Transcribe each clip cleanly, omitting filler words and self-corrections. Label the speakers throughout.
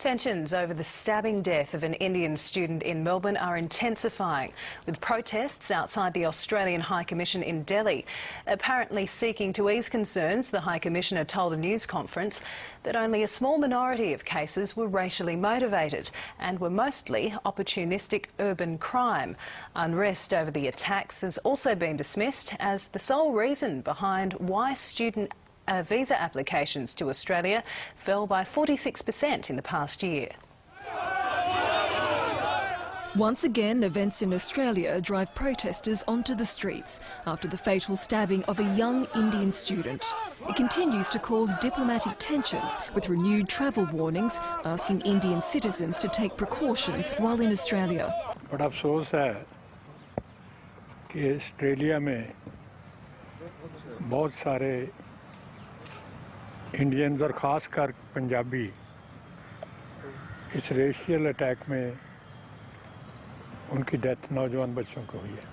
Speaker 1: Tensions over the stabbing death of an Indian student in Melbourne are intensifying, with protests outside the Australian High Commission in Delhi. Apparently seeking to ease concerns, the High Commissioner told a news conference that only a small minority of cases were racially motivated and were mostly opportunistic urban crime. Unrest over the attacks has also been dismissed as the sole reason behind why student visa applications to Australia fell by 46% in the past year.
Speaker 2: Once again, events in Australia drive protesters onto the streets after the fatal stabbing of a young Indian student. It continues to cause diplomatic tensions, with renewed travel warnings asking Indian citizens to take precautions while in Australia.
Speaker 3: बड़ा अफसोस है कि Australia में बहुत सारे Indians और ख़ासकर पंजाबी इस रेशियल अटैक में उनकी डेथ नौजवान बच्चों को हुई है.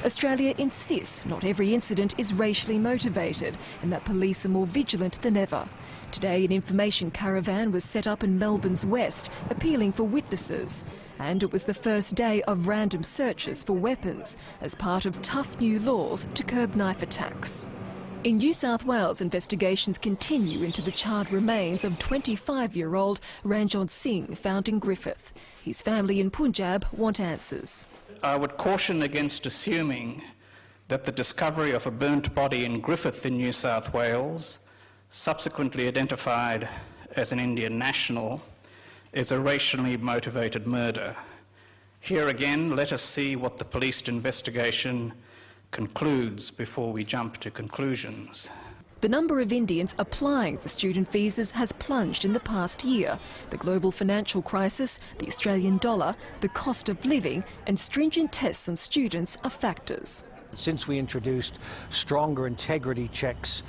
Speaker 2: Australia insists not every incident is racially motivated and that police are more vigilant than ever. Today, an information caravan was set up in Melbourne's west, appealing for witnesses. And it was the first day of random searches for weapons as part of tough new laws to curb knife attacks. In New South Wales, investigations continue into the charred remains of 25-year-old Ranjot Singh found in Griffith. His family in Punjab want answers.
Speaker 4: I would caution against assuming that the discovery of a burnt body in Griffith in New South Wales, subsequently identified as an Indian national, is a racially motivated murder. Here again, let us see what the police investigation concludes before we jump to conclusions.
Speaker 2: The number of Indians applying for student visas has plunged in the past year. The global financial crisis, the Australian dollar, the cost of living and stringent tests on students are factors.
Speaker 5: Since we introduced stronger integrity checks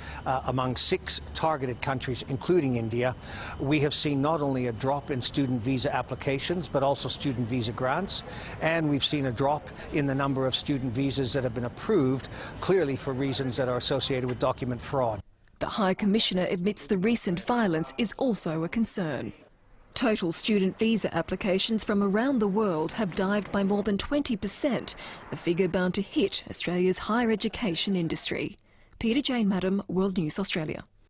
Speaker 5: among 6 targeted countries, including India, we have seen not only a drop in student visa applications, but also student visa grants, and we've seen a drop in the number of student visas that have been approved, clearly for reasons that are associated with document fraud.
Speaker 2: The High Commissioner admits the recent violence is also a concern. Total student visa applications from around the world have dived by more than 20%, a figure bound to hit Australia's higher education industry. Peter Jane Madam, World News Australia.